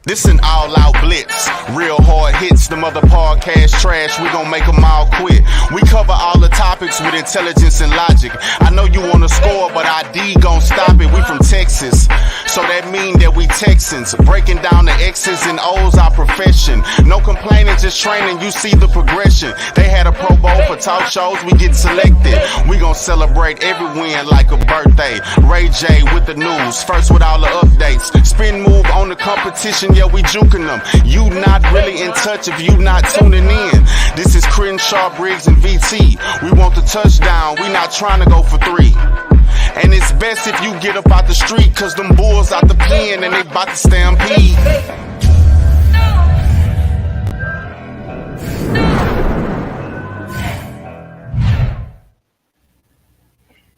This an all-out blitz, real hard hits, them other podcast trash, we gon' make them all quit. We cover all the topics with intelligence and logic. I know you wanna score, but our D gon' stop it. We from Texas, so that mean that we Texans. Breaking down the X's and O's, our profession. No complaining, just training, you see the progression. They had a Pro Bowl for talk shows, we get selected. We gon' celebrate every win like a birthday. Ray J with the news, first with all the updates. Spin move on the competition, yeah, we juking them. You not really in touch if you not tuning in. This is Crenshaw, Briggs, and VT. We want the touchdown, we not trying to go for 3. And it's best if you get up out the street, cause them bulls out the pen and they bout to stampede.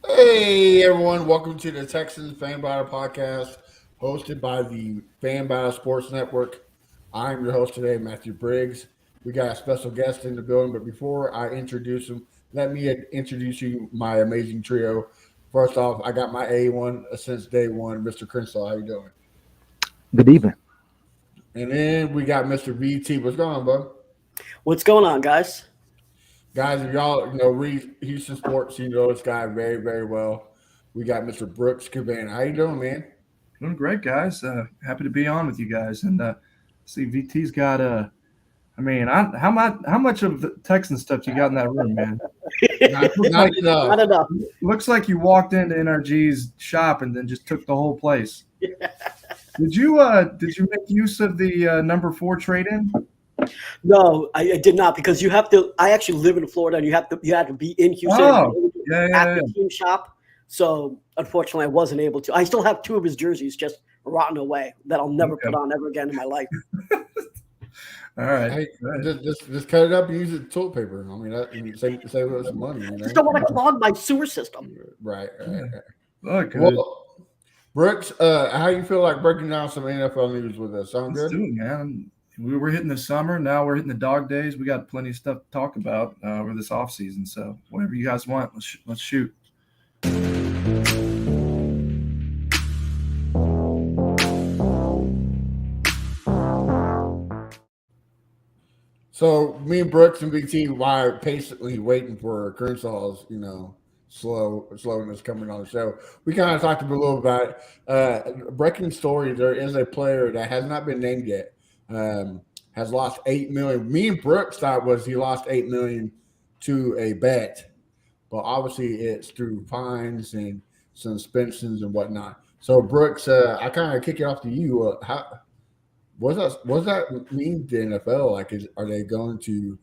Hey everyone, welcome to the Texans Fan Battle Podcast, hosted by the Fan Battle Sports Network. I'm your host today, Matthew Briggs. We got a special guest in the building, but before I introduce him, let me introduce you my amazing trio. First off, I got my A1 since day one, Mr. Crenshaw. How you doing? Good evening. And then we got Mr. VT. What's going on, bud? What's going on, guys? Guys, if y'all read Houston sports, you know this guy very, very well. We got Mr. Brooks Kubena. How you doing, man? Doing great, guys. Happy to be on with you guys. And see, VT's got how much of the Texan stuff you got in that room, man? Not enough. Not enough. Looks like you walked into NRG's shop and then just took the whole place. Yeah. Did you make use of the number 4 trade-in? No, I did not, because you have to. I actually live in Florida, and you had to be in Houston at the team shop. So unfortunately, I wasn't able to. I still have 2 of his jerseys just rotten away that I'll never put on ever again in my life. All right. Hey, just cut it up and use it toilet paper. I mean, save us some money. You know? Just don't want to clog my sewer system. Right. Look, well, Brooks, how you feel like breaking down some NFL news with us? Sound good? let's do it, man. We were hitting the summer. Now we're hitting the dog days. We got plenty of stuff to talk about over this off season. So whatever you guys want, let's shoot. So me and Brooks and BT were patiently waiting for Crenshaw's, slowness coming on the show. We kind of talked a little about it. Breaking story: there is a player that has not been named yet. Has lost $8 million. Me and Brooks thought he lost $8 million to a bet, but obviously it's through fines and suspensions and whatnot. So Brooks, I kind of kick it off to you. How what does that mean to the NFL? Like, are they going to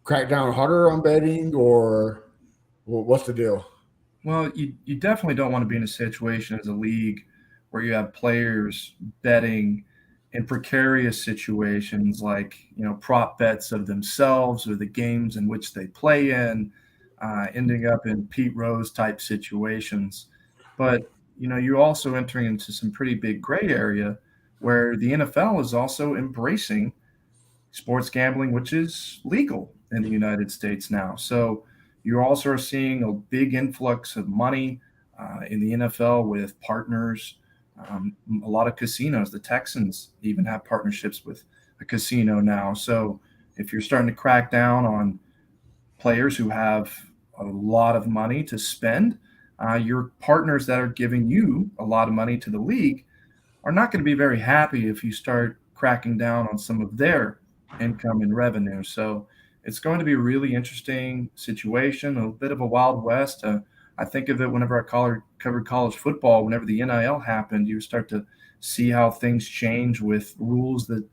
crack down harder on betting, or what's the deal? Well, you definitely don't want to be in a situation as a league where you have players betting in precarious situations, like prop bets of themselves or the games in which they play in, ending up in Pete Rose type situations. But you're also entering into some pretty big gray area where the NFL is also embracing sports gambling, which is legal in the United States now. So you're also seeing a big influx of money in the NFL with partners. A lot of casinos. The Texans even have partnerships with a casino now. So if you're starting to crack down on players who have a lot of money to spend, your partners that are giving you a lot of money to the league are not going to be very happy if you start cracking down on some of their income and revenue. So it's going to be a really interesting situation, a bit of a Wild West. I think of it whenever I covered college football. Whenever the NIL happened, you start to see how things change with rules that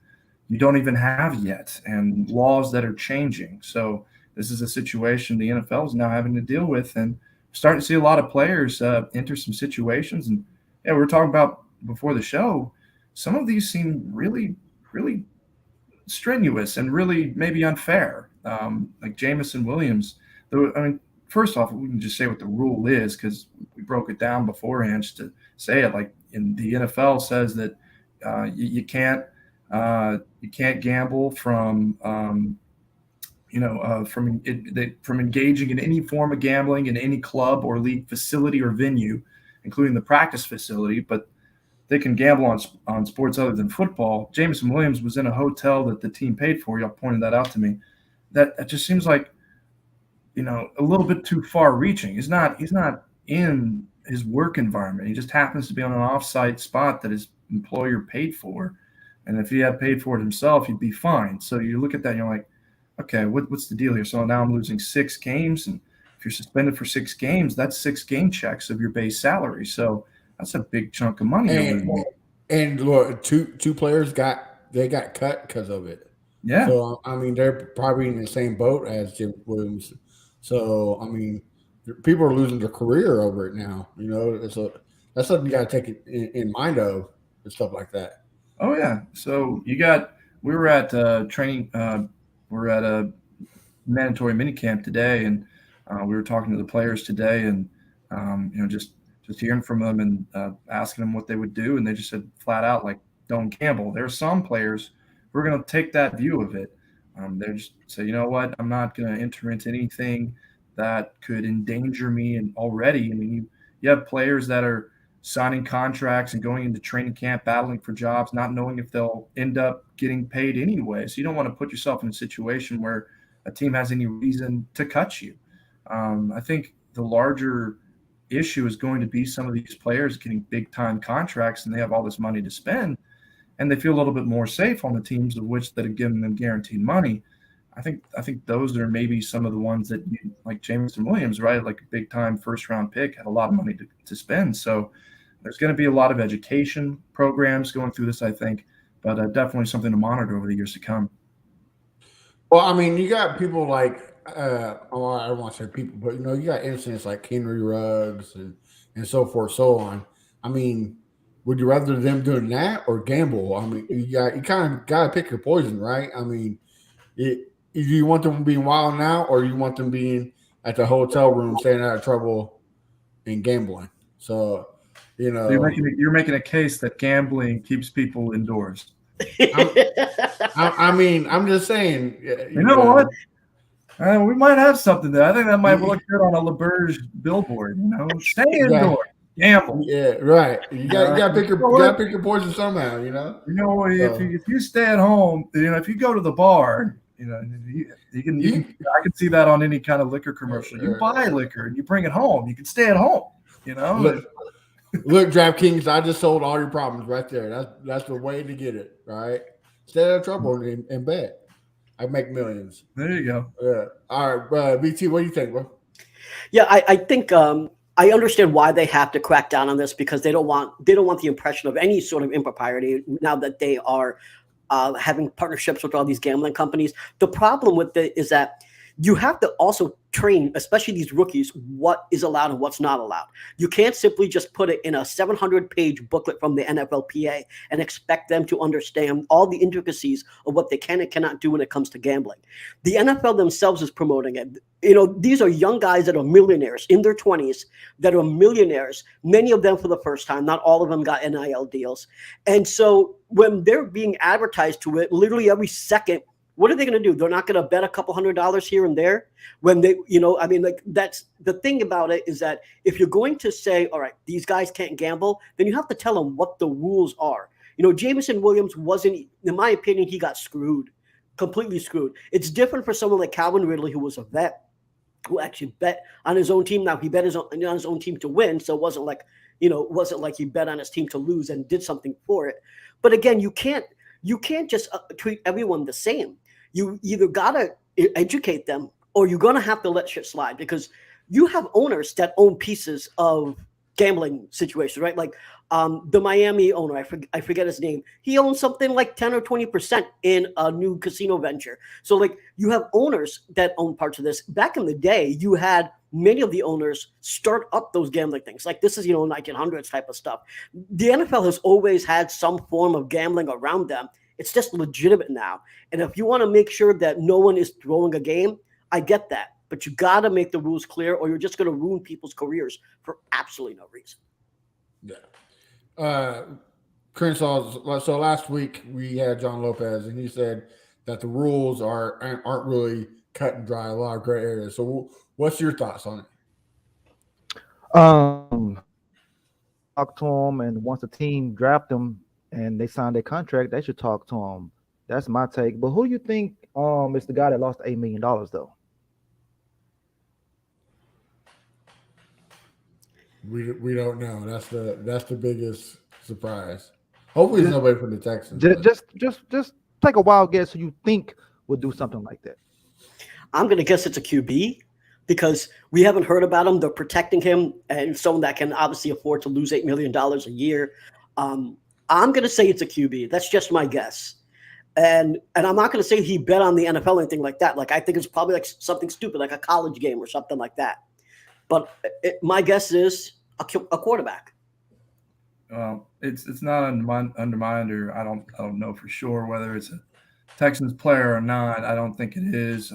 you don't even have yet and laws that are changing. So this is a situation the NFL is now having to deal with, and starting to see a lot of players enter some situations. And we were talking about before the show, some of these seem really, really strenuous and really maybe unfair, like Jamison Williams. First off, we can just say what the rule is, because we broke it down beforehand just to say it. Like in the NFL says that you can't gamble from from engaging in any form of gambling in any club or league facility or venue, including the practice facility. But they can gamble on sports other than football. Jameson Williams was in a hotel that the team paid for. Y'all pointed that out to me. That just seems like, a little bit too far reaching. He's not in his work environment. He just happens to be on an off-site spot that his employer paid for. And if he had paid for it himself, he'd be fine. So you look at that and you're like, okay, what's the deal here? So now I'm losing 6 games. And if you're suspended for 6 games, that's 6 game checks of your base salary. So that's a big chunk of money. And look, two players got cut because of it. Yeah. So I mean, they're probably in the same boat as Jim Williams. So I mean, people are losing their career over it now. That's something you got to take in mind of and stuff like that. Oh yeah. So we were at training. We're at a mandatory minicamp today, and we were talking to the players today, and just hearing from them and asking them what they would do, and they just said flat out, like, don't gamble. There are some players who are going to take that view of it. They just say, you know what, I'm not going to enter into anything that could endanger me. And already, I mean, you have players that are signing contracts and going into training camp, battling for jobs, not knowing if they'll end up getting paid anyway. So you don't want to put yourself in a situation where a team has any reason to cut you. I think the larger issue is going to be some of these players getting big time contracts and they have all this money to spend and they feel a little bit more safe on the teams of which that have given them guaranteed money. I think those are maybe some of the ones that like Jameson Williams, right? Like a big time first round pick, had a lot of money to spend. So there's going to be a lot of education programs going through this, I think, but definitely something to monitor over the years to come. Well, I mean, you got people like, I don't want to say people, but you got incidents like Henry Ruggs and so forth, so on. I mean, would you rather them doing that or gamble? I mean, you kind of got to pick your poison, right? I mean, do you want them being wild now, or you want them being at the hotel room, staying out of trouble and gambling? So, you're making a case that gambling keeps people indoors. I'm just saying. You know what? We might have something there. I think that might look good on a LeBurge billboard. Stay indoors, gamble. Yeah, right. You got to pick your poison somehow. If you stay at home, if you go to the bar, you can. I can see that on any kind of liquor commercial. You buy liquor and you bring it home. You can stay at home. Look, DraftKings, I just sold all your problems right there. That's the way to get it, right? Stay out of trouble and bet. I make millions. There you go. Yeah. All right, BT, what do you think, bro? Yeah, I think I understand why they have to crack down on this because they don't want the impression of any sort of impropriety now that they are having partnerships with all these gambling companies. The problem with it is that you have to also train, especially these rookies, what is allowed and what's not allowed. You can't simply just put it in a 700-page booklet from the NFLPA and expect them to understand all the intricacies of what they can and cannot do when it comes to gambling. The NFL themselves is promoting it. These are young guys that are millionaires in their 20s that are millionaires, many of them for the first time. Not all of them got NIL deals. And so when they're being advertised to it, literally every second, what are they going to do? They're not going to bet a couple $100 here and there when they, that's the thing about it is that if you're going to say, all right, these guys can't gamble, then you have to tell them what the rules are. Jameson Williams wasn't, in my opinion, he got screwed, completely screwed. It's different for someone like Calvin Ridley, who was a vet, who actually bet on his own team. Now he bet on his own team to win. So it wasn't like he bet on his team to lose and did something for it. But again, you can't just treat everyone the same. You either got to educate them or you're going to have to let shit slide because you have owners that own pieces of gambling situations, right? Like the Miami owner, I forget his name. He owns something like 10 or 20% in a new casino venture. So like you have owners that own parts of this. Back in the day, you had many of the owners start up those gambling things. Like this is, 1900s type of stuff. The NFL has always had some form of gambling around them. It's just legitimate now. And if you want to make sure that no one is throwing a game, I get that. But you got to make the rules clear or you're just going to ruin people's careers for absolutely no reason. Yeah. Crenshaw, so last week we had John Lopez, and he said that the rules aren't really cut and dry, a lot of gray areas. So what's your thoughts on it? talk to him, and once the team draft him and they sign their contract, they should talk to him. That's my take. But who do you think is the guy that lost $8 million though? We don't know. That's the biggest surprise. Hopefully, it's nobody from the Texans. Just take a wild guess who you think would do something like that. I'm going to guess it's a QB because we haven't heard about him. They're protecting him, and someone that can obviously afford to lose $8 million a year. I'm going to say it's a QB. That's just my guess. And I'm not going to say he bet on the NFL or anything like that. Like, I think it's probably like something stupid, like a college game or something like that. But my guess is a quarterback. It's not under my I don't know for sure whether it's a Texans player or not. I don't think it is.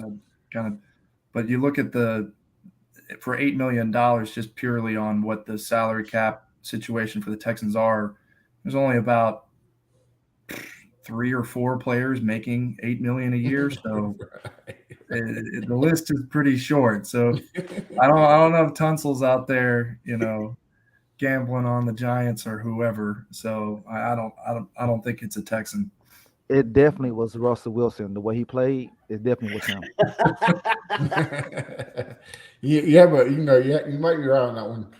But you look at for $8 million just purely on what the salary cap situation for the Texans are. There's only about 3 or 4 players making $8 million a year, so the list is pretty short. So I don't know if Tunsil's out there, gambling on the Giants or whoever. So I don't think it's a Texan. It definitely was Russell Wilson. The way he played, it definitely was him. Yeah, but you might be right on that one.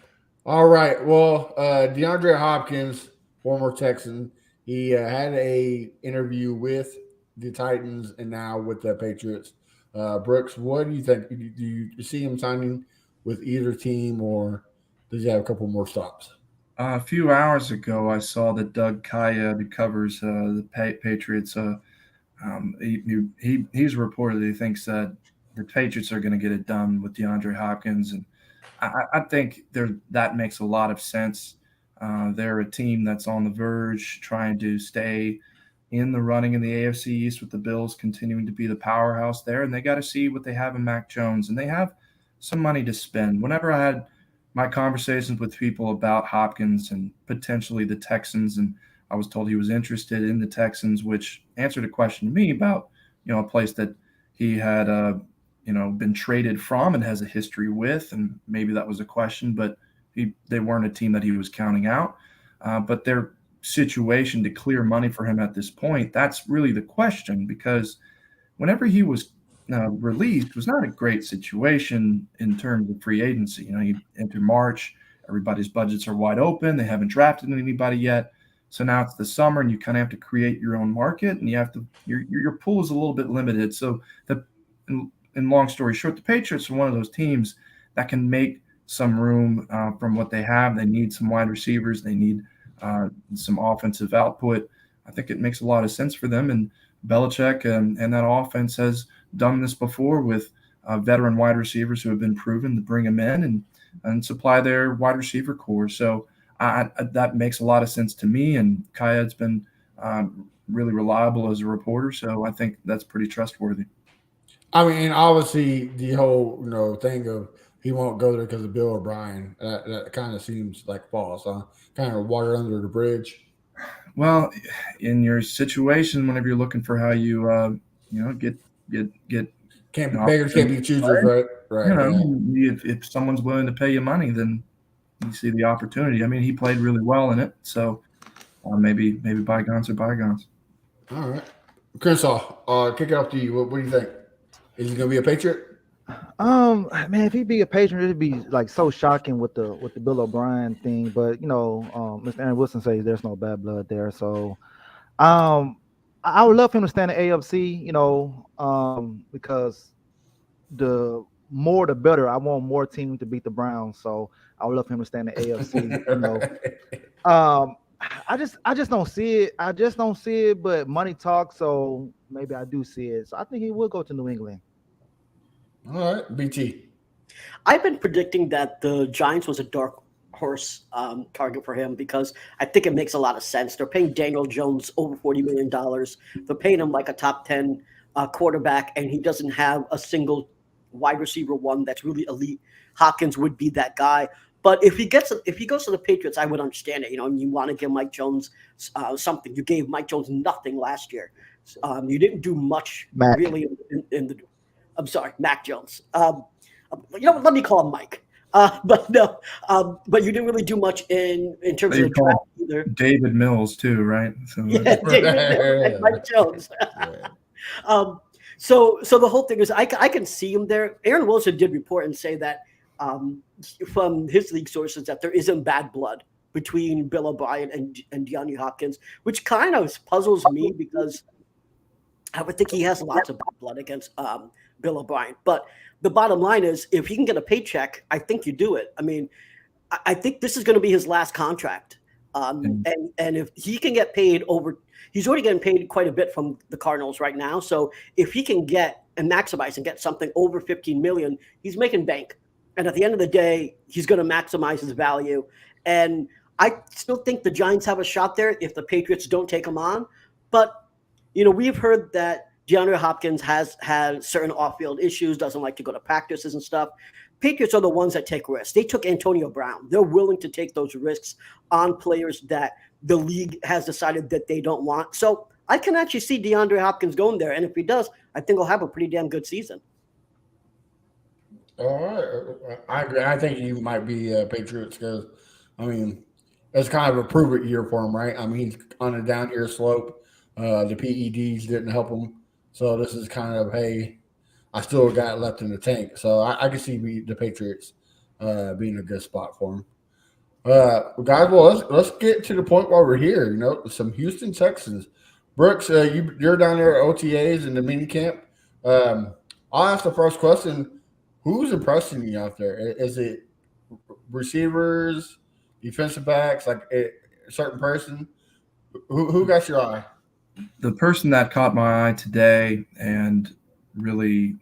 All right. Well, DeAndre Hopkins, former Texan, he had a interview with the Titans and now with the Patriots. Brooks, what do you think? Do you see him signing with either team, or does he have a couple more stops? A few hours ago, I saw that Doug Kaya, who covers the Patriots, he's reported that he thinks that the Patriots are going to get it done with DeAndre Hopkins, and I think that makes a lot of sense. They're a team that's on the verge, trying to stay in the running in the AFC East with the Bills continuing to be the powerhouse there, and they got to see what they have in Mac Jones, and they have some money to spend. Whenever I had my conversations with people about Hopkins and potentially the Texans, and I was told he was interested in the Texans, which answered a question to me about, a place that he had, been traded from and has a history with, and maybe that was a question, but they weren't a team that he was counting out. But their situation to clear money for him at this point, that's really the question, because whenever he was released was not a great situation in terms of free agency. You enter March, everybody's budgets are wide open. They haven't drafted anybody yet. So now it's the summer and you kind of have to create your own market, and you have to, your pool is a little bit limited. So in long story short, the Patriots are one of those teams that can make some room from what they have. They need some wide receivers. They need some offensive output. I think it makes a lot of sense for them. And Belichick and that offense has done this before with veteran wide receivers who have been proven to bring them in and supply their wide receiver core. So that makes a lot of sense to me. And Kaya's been really reliable as a reporter. So I think that's pretty trustworthy. I mean, and obviously the whole thing of he won't go there because of Bill O'Brien, that kind of seems like false, huh? Kind of water under the bridge. Well, in your situation, whenever you're looking for how you get beggars can't be choosers, right? If someone's willing to pay you money, then you see the opportunity. I mean, he played really well in it, so maybe bygones are bygones. All right, Crenshaw, kick it off to you. What do you think? Is he going to be a Patriot? Man, if he'd be a Patriot, it'd be like so shocking with the Bill O'Brien thing. But Mr. Aaron Wilson says there's no bad blood there. So, I would love him to stand in AFC. Because the more the better. I want more teams to beat the Browns. So I would love him to stand in AFC. I just don't see it. I just don't see it. But money talks, so maybe I do see it. So I think he will go to New England. All right, BT. I've been predicting that the Giants was a dark horse target for him because I think it makes a lot of sense. They're paying Daniel Jones over $40 million. They're paying him like a top 10 quarterback, and he doesn't have a single wide receiver one that's really elite. Hopkins would be that guy. But if he goes to the Patriots, I would understand it. You want to give Mike Jones something. You gave Mike Jones nothing last year. You didn't do much really in the. I'm sorry, Mac Jones. Let me call him Mike. But no, but you didn't really do much in terms of You the draft call either. David Mills too, right? So Yeah, David Mills and Mike Jones. So the whole thing is, I can see him there. Aaron Wilson did report and say that from his league sources that there isn't bad blood between Bill O'Brien and DeAndre Hopkins, which kind of puzzles me because I would think he has lots of bad blood against Bill O'Brien. But the bottom line is, if he can get a paycheck, I think you do it. I mean, I think this is going to be his last contract. And if he can get paid over, he's already getting paid quite a bit from the Cardinals right now. So if he can get and maximize and get something over 15 million, he's making bank. And at the end of the day, he's going to maximize his value. And I still think the Giants have a shot there if the Patriots don't take him on. But, we've heard that DeAndre Hopkins has had certain off-field issues, doesn't like to go to practices and stuff. Patriots are the ones that take risks. They took Antonio Brown. They're willing to take those risks on players that the league has decided that they don't want. So I can actually see DeAndre Hopkins going there. And if he does, I think he'll have a pretty damn good season. All right. I agree. I think he might be Patriots because, it's kind of a prove-it year for him, right? He's on a down year slope. The PEDs didn't help him. So this is kind of, hey, I still got it left in the tank. So I can see the Patriots being a good spot for him. Guys, well, let's get to the point while we're here. Some Houston Texans. Brooks, you're down there at OTAs in the mini camp. I'll ask the first question. Who's impressing you out there? Is it receivers, defensive backs, like a certain person? Who got your eye? The person that caught my eye today and really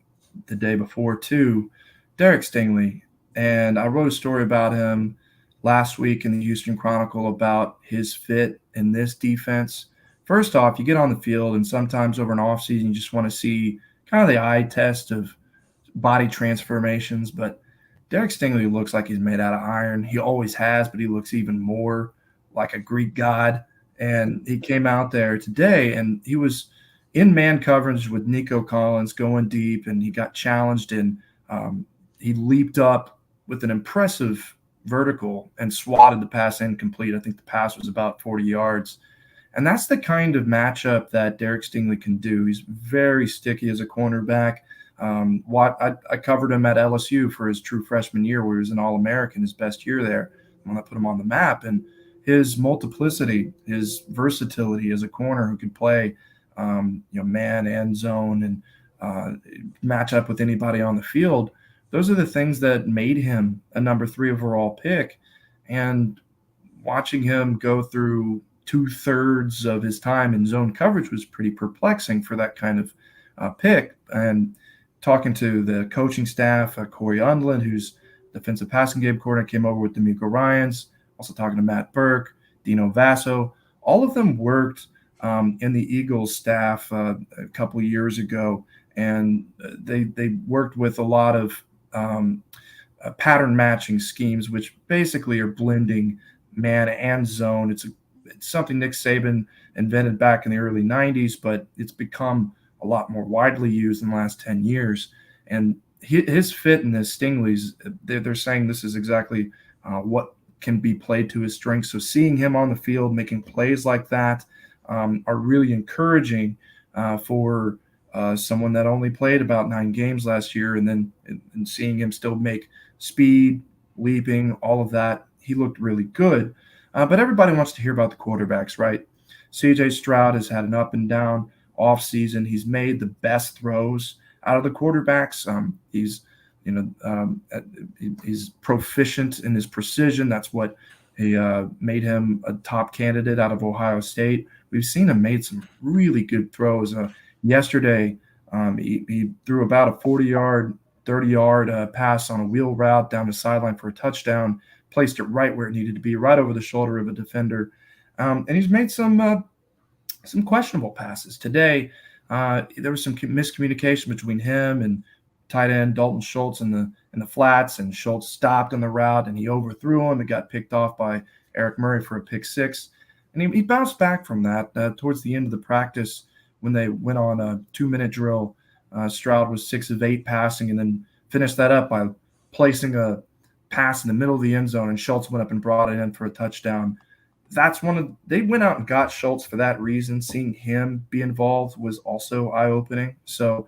the day before too, Derek Stingley. And I wrote a story about him last week in the Houston Chronicle about his fit in this defense. First off, you get on the field and sometimes over an offseason you just want to see kind of the eye test of body transformations. But Derek Stingley looks like he's made out of iron. He always has, but he looks even more like a Greek god. And he came out there today and he was in man coverage with Nico Collins going deep, and he got challenged and he leaped up with an impressive vertical and swatted the pass incomplete. I think the pass was about 40 yards. And that's the kind of matchup that Derek Stingley can do. He's very sticky as a cornerback. I covered him at LSU for his true freshman year where he was an All-American, his best year there, when I put him on the map. And his multiplicity, his versatility as a corner who could play man and zone and match up with anybody on the field, those are the things that made him a number 3 overall pick. And watching him go through 2/3 of his time in zone coverage was pretty perplexing for that kind of pick. And talking to the coaching staff, Corey Undlin, who's defensive passing game coordinator, came over with D'Amico Ryans, also talking to Matt Burke, Dino Vasso. All of them worked in the Eagles staff a couple of years ago, and they worked with a lot of pattern matching schemes, which basically are blending man and zone. It's something Nick Saban invented back in the early 90s, but it's become a lot more widely used in the last 10 years. And his fit in this Stingley's, they're saying this is exactly what can be played to his strengths. So seeing him on the field making plays like that are really encouraging for someone that only played about 9 games last year, and then and seeing him still make speed, leaping, all of that, he looked really good. But everybody wants to hear about the quarterbacks, right? CJ Stroud has had an up and down off season. He's made the best throws out of the quarterbacks. He's proficient in his precision. That's what made him a top candidate out of Ohio State. We've seen him made some really good throws. Yesterday, he threw about a 40-yard, 30-yard pass on a wheel route down the sideline for a touchdown, placed it right where it needed to be, right over the shoulder of a defender. And he's made some questionable passes. Today, there was some miscommunication between him and tight end Dalton Schultz in the flats, and Schultz stopped on the route and he overthrew him. It got picked off by Eric Murray for a pick 6. And he bounced back from that towards the end of the practice when they went on a 2-minute drill. Stroud was 6 of 8 passing, and then finished that up by placing a pass in the middle of the end zone and Schultz went up and brought it in for a touchdown. They went out and got Schultz for that reason. Seeing him be involved was also eye-opening. So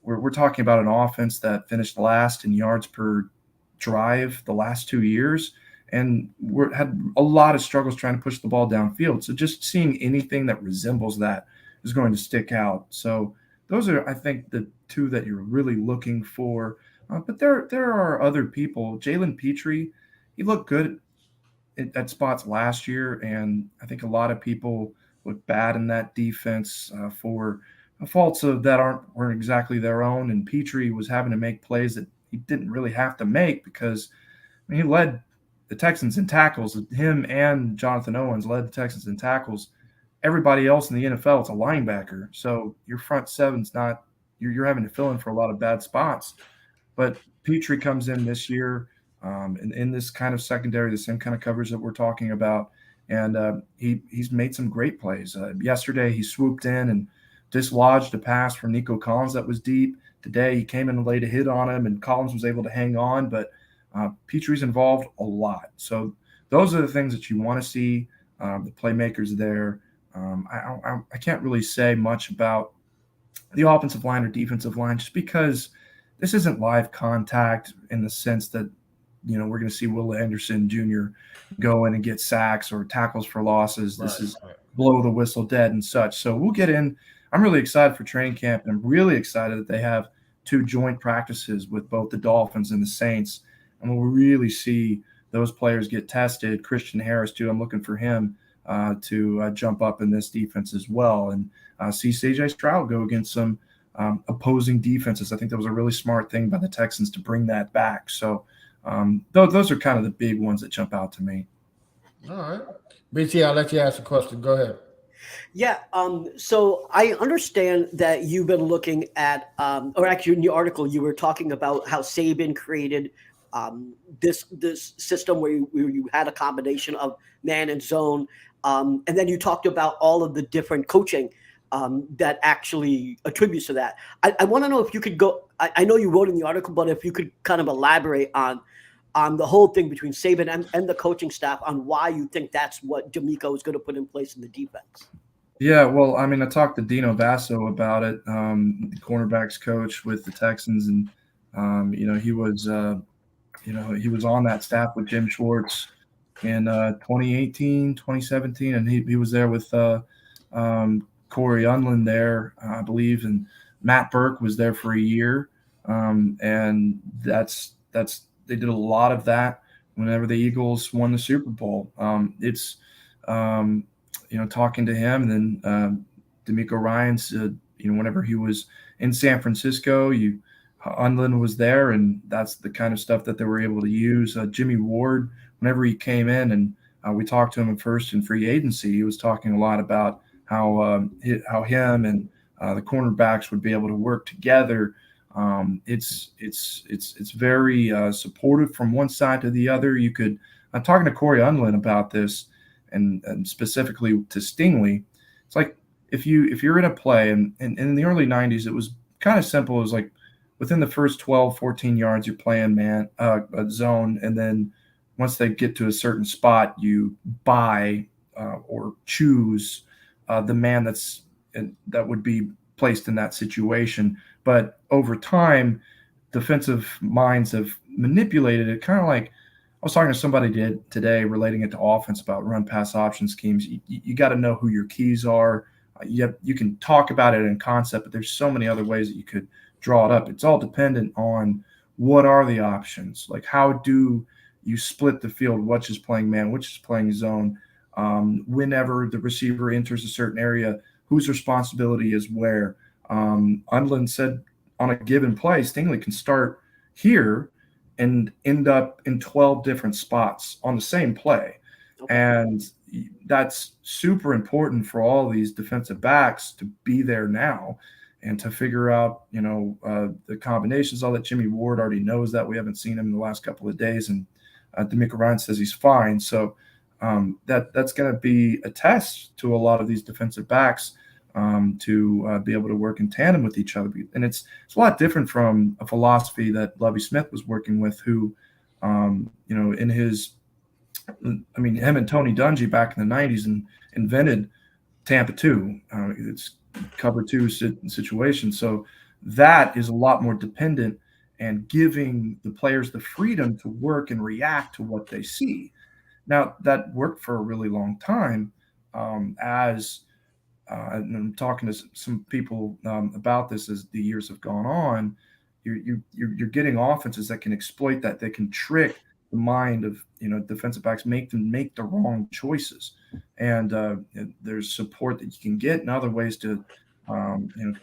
we're talking about an offense that finished last in yards per drive the last 2 years, and had a lot of struggles trying to push the ball downfield. So just seeing anything that resembles that is going to stick out. So those are, I think, the two that you're really looking for. But there are other people. Jalen Pitre, he looked good at spots last year, and I think a lot of people look bad in that defense for faults that weren't exactly their own. And Pitre was having to make plays that he didn't really have to make because he led the Texans in tackles. Him and Jonathan Owens led the Texans in tackles. Everybody else in the NFL, it's a linebacker. So your front seven's not – you're having to fill in for a lot of bad spots. But Pitre comes in this year in this kind of secondary, the same kind of coverage that we're talking about, and he's made some great plays. Yesterday he swooped in and dislodged a pass from Nico Collins that was deep. Today he came in and laid a hit on him, and Collins was able to hang on, but Pitre's involved a lot. So those are the things that you want to see, the playmakers there. I can't really say much about the offensive line or defensive line just because this isn't live contact in the sense that, we're going to see Will Anderson Jr. go in and get sacks or tackles for losses. This is blow the whistle dead and such. So we'll get in. I'm really excited for training camp, and I'm really excited that they have 2 joint practices with both the Dolphins and the Saints. And we'll really see those players get tested. Christian Harris, too. I'm looking for him to jump up in this defense as well, and see C.J. Stroud go against some opposing defenses. I think that was a really smart thing by the Texans to bring that back. So those are kind of the big ones that jump out to me. All right. BT, I'll let you ask a question. Go ahead. Yeah. So I understand that you've been looking at, or actually in the article, you were talking about how Saban created this system where you had a combination of man and zone. And then you talked about all of the different coaching that actually attributes to that. I want to know if you could go, I know you wrote in the article, but if you could kind of elaborate on the whole thing between Saban and the coaching staff on why you think that's what D'Amico is going to put in place in the defense. Yeah, well, I mean, I talked to Dino Basso about it, the cornerbacks coach with the Texans, and he was on that staff with Jim Schwartz in 2018, 2017, and he was there with Corey Unlin there, I believe, and Matt Burke was there for a year, and that's they did a lot of that whenever the Eagles won the Super Bowl. Talking to him, and then D'Amico Ryans, whenever he was in San Francisco, Unlin was there, and that's the kind of stuff that they were able to use. Jimmy Ward, whenever he came in, and we talked to him at first in free agency, he was talking a lot about how him and the cornerbacks would be able to work together. It's very supportive from one side to the other. I'm talking to Corey Unlin about this, and specifically to Stingley. It's like if you're in a play, and in the early 90s, it was kind of simple. It was like within the first 12, 14 yards, you're playing a zone, and then once they get to a certain spot, you buy or choose the man that would be placed in that situation. But over time, defensive minds have manipulated it, kind of like I was talking to somebody today relating it to offense about run-pass option schemes. You got to know who your keys are. You can talk about it in concept, but there's so many other ways that you could draw it up. It's all dependent on what are the options. Like, how do you split the field? Which is playing man, which is playing zone. Whenever the receiver enters a certain area, whose responsibility is where. Unlin said on a given play, Stingley can start here and end up in 12 different spots on the same play. Okay. And that's super important for all these defensive backs to be there now and to figure out, the combinations. All that Jimmy Ward already knows that. We haven't seen him in the last couple of days, and D'Amico Ryan says he's fine. So that's going to be a test to a lot of these defensive backs to be able to work in tandem with each other. And it's a lot different from a philosophy that Lovie Smith was working with, who In his, I mean, him and Tony Dungy back in the 90s and invented Tampa 2. It's cover 2 situation. So that is a lot more dependent and giving the players the freedom to work and react to what they see. Now, that worked for a really long time. And I'm talking to some people about this as the years have gone on. You're getting offenses that can exploit that. They can trick the mind of defensive backs, make them make the wrong choices. And there's support that you can get in other ways to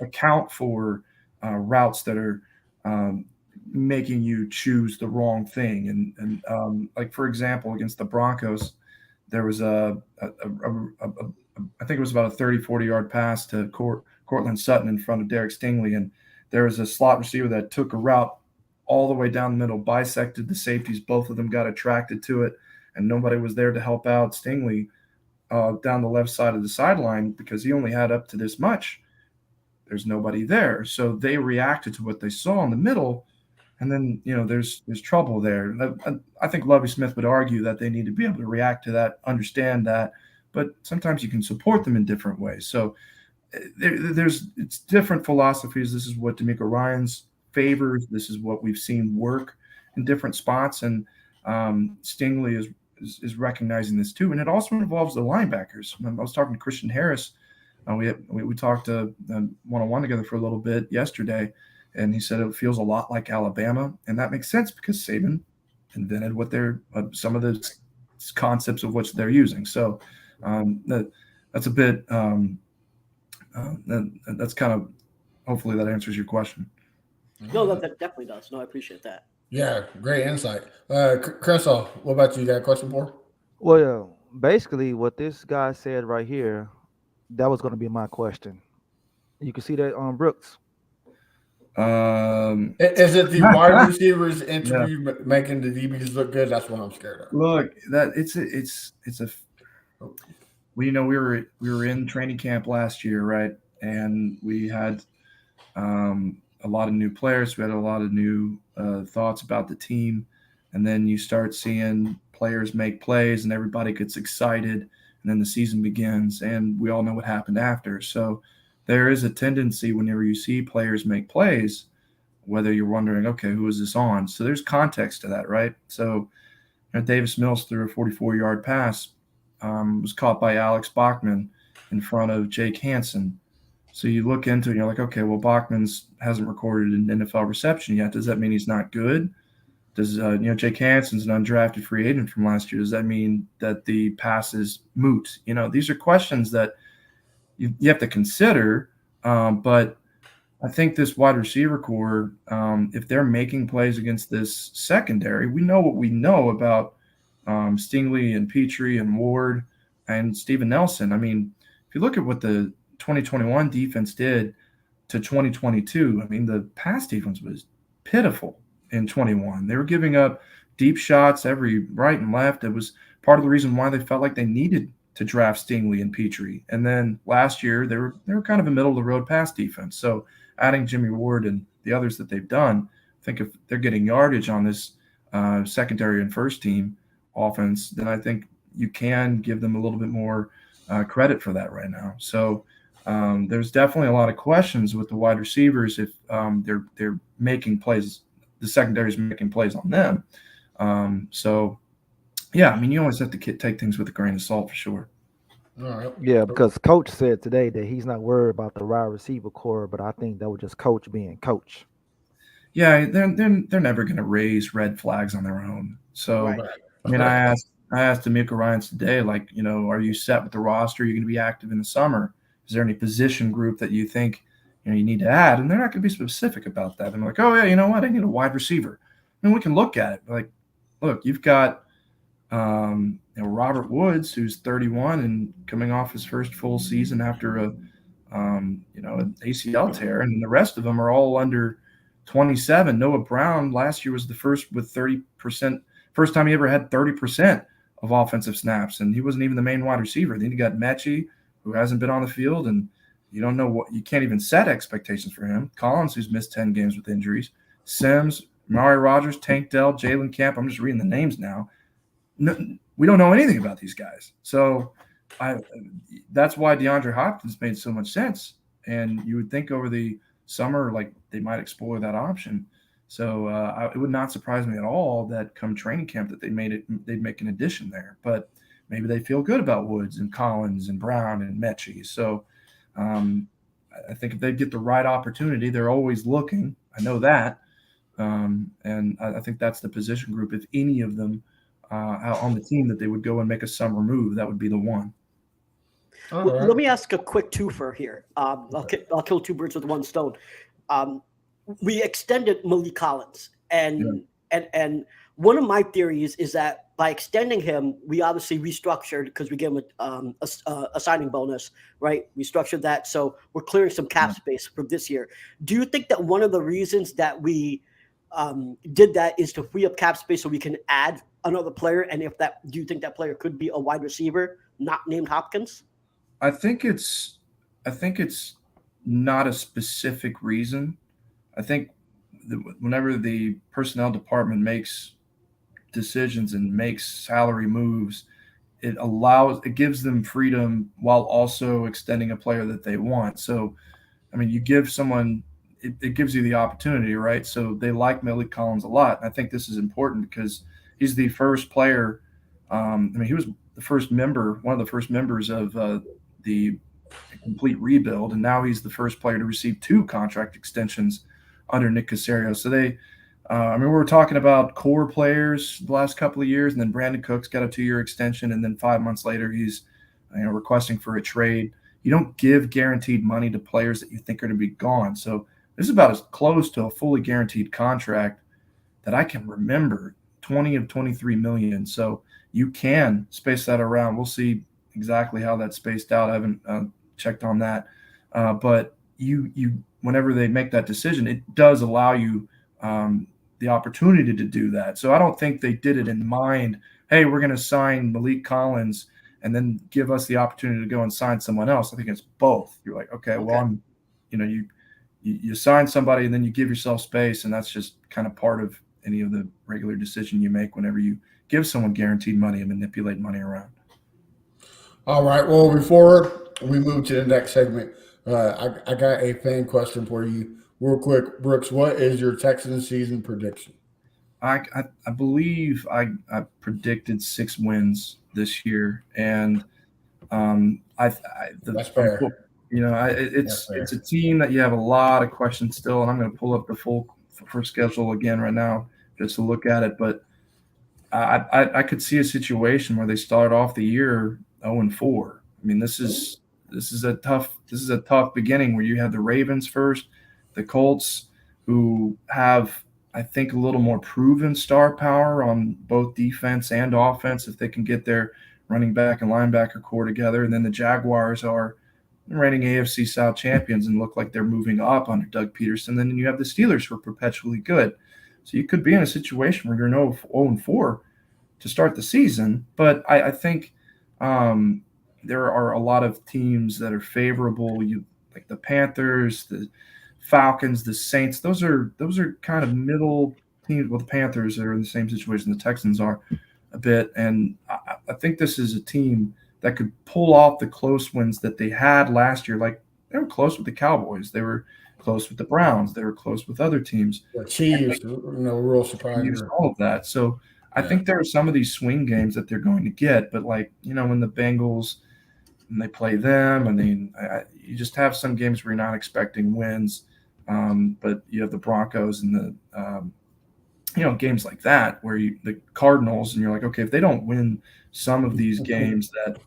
account for routes that are making you choose the wrong thing. And like, for example, against the Broncos, there was I think it was about a 30, 40-yard pass to Cortland Sutton in front of Derek Stingley. And there was a slot receiver that took a route all the way down the middle, bisected the safeties. Both of them got attracted to it, and nobody was there to help out Stingley down the left side of the sideline because he only had up to this much. There's nobody there. So they reacted to what they saw in the middle, and then, there's trouble there. I think Lovie Smith would argue that they need to be able to react to that, understand that, but sometimes you can support them in different ways. So it's different philosophies. This is what DeMeco Ryans favors. This is what we've seen work in different spots, and Stingley is recognizing this too. And it also involves the linebackers. I was talking to Christian Harris. We talked one-on-one together for a little bit yesterday, and he said it feels a lot like Alabama, and that makes sense because Saban invented what some of the concepts of which they're using. So that's a bit. That's kind of, hopefully that answers your question. No, that definitely does. No, I appreciate that. Yeah, great insight. Cressall, what about you? You got a question for? Well, basically, what this guy said right here, that was going to be my question. You can see that on Brooks. Is it the wide receivers interview making the DBs look good? That's what I'm scared of. Look, that we were in training camp last year, right? And we had a lot of new players. We had a lot of new thoughts about the team, and then you start seeing players make plays, and everybody gets excited, and then the season begins, and we all know what happened after. So there is a tendency whenever you see players make plays, whether you're wondering, okay, who is this on? So there's context to that, right? So Davis Mills threw a 44-yard pass, was caught by Alex Bachman in front of Jake Hansen. So you look into it and you're like, okay, well, Bachman's hasn't recorded an NFL reception yet. Does that mean he's not good? Does Jake Hansen's an undrafted free agent from last year? Does that mean that the pass is moot? These are questions that you have to consider. But I think this wide receiver core, if they're making plays against this secondary, we know what we know about Stingley and Pitre and Ward and Steven Nelson. I mean, if you look at what the 2021 defense did to 2022, I mean, the pass defense was pitiful in 21. They were giving up deep shots every right and left. It was part of the reason why they felt like they needed to draft Stingley and Pitre. And then last year, they were kind of a middle-of-the-road pass defense. So adding Jimmy Ward and the others that they've done, I think if they're getting yardage on this secondary and first team offense, then I think you can give them a little bit more credit for that right now. So there's definitely a lot of questions with the wide receivers if they're making plays. The secondary is making plays on them. So, yeah, I mean, you always have to take things with a grain of salt for sure. All right. Yeah, because Coach said today that he's not worried about the wide receiver core, but I think that was just Coach being Coach. Yeah, they're never going to raise red flags on their own. So, Right. I mean, I asked DeMeco Ryans today, like, are you set with the roster? Are you going to be active in the summer? Is there any position group that you think you need to add? And they're not going to be specific about that. They're like, oh yeah, you know what? I need a wide receiver. And we can look at it. Like, look, you've got Robert Woods, who's 31 and coming off his first full season after an ACL tear, and the rest of them are all under 27. Noah Brown last year was the first with 30%, first time he ever had 30% of offensive snaps, and he wasn't even the main wide receiver. Then you got Mechie, who hasn't been on the field, and you don't know you can't even set expectations for him. Collins, who's missed 10 games with injuries. Sims, Amari Rogers, Tank Dell, Jalen Camp. I'm just reading the names now. No, we don't know anything about these guys. So that's why DeAndre Hopkins made so much sense. And you would think over the summer, like they might explore that option. So it would not surprise me at all that come training camp that they'd make an addition there. But maybe they feel good about Woods and Collins and Brown and Mechie. So I think if they get the right opportunity, they're always looking. I know that. And I think that's the position group. If any of them out on the team that they would go and make a summer move, that would be the one. Well, let me ask a quick twofer here. I'll kill two birds with one stone. We extended Malik Collins, and one of my theories is that by extending him, we obviously restructured because we gave him a signing bonus, right? We structured that, so we're clearing some cap space for this year. Do you think that one of the reasons that we did that is to free up cap space so we can add another player? And do you think that player could be a wide receiver not named Hopkins? I think it's not a specific reason. I think whenever the personnel department makes decisions and makes salary moves, it gives them freedom while also extending a player that they want. So, I mean, you give someone, it gives you the opportunity, right? So they like Malik Collins a lot. And I think this is important because he's the first player. He was one of the first members of the complete rebuild, and now he's the first player to receive 2 contract extensions under Nick Caserio. So we were talking about core players the last couple of years, and then Brandon Cooks got a 2-year extension, and then 5 months later he's requesting for a trade. You don't give guaranteed money to players that you think are going to be gone. So this is about as close to a fully guaranteed contract that I can remember, 20 of 23 million. So you can space that around. We'll see exactly how that's spaced out. I haven't checked on that. But you whenever they make that decision, it does allow you the opportunity to do that. So I don't think they did it in mind, hey, we're going to sign Malik Collins and then give us the opportunity to go and sign someone else. I think it's both. You're like, okay. Well, you sign somebody and then you give yourself space, and that's just kind of part of any of the regular decision you make whenever you give someone guaranteed money and manipulate money around. All right. Well, before we move to the next segment, I got a fan question for you real quick. Brooks, what is your Texans season prediction? I believe I predicted 6 wins this year, and that's fair. It's a team that you have a lot of questions still, and I'm going to pull up the full for schedule again right now just to look at it. But I could see a situation where they start off the year 0-4. I mean, this is a tough beginning where you have the Ravens first, the Colts, who have, I think, a little more proven star power on both defense and offense if they can get their running back and linebacker core together. And then the Jaguars are reigning AFC South champions and look like they're moving up under Doug Peterson. Then you have the Steelers, who are perpetually good. So you could be in a situation where you're 0-4 to start the season. But I think there are a lot of teams that are favorable. Like the Panthers, the Falcons, the Saints. Those are kind of middle teams. Well, the Panthers are in the same situation the Texans are a bit. And I think this is a team that could pull off the close wins that they had last year. Like, they were close with the Cowboys. They were close with the Browns. They were close with other teams. The Chiefs, real surprising. All of that. So I think there are some of these swing games that they're going to get. But, when the Bengals – and they play them, and then you just have some games where you're not expecting wins, but you have the Broncos and the games like that where the Cardinals, and you're like, okay, if they don't win some of these games that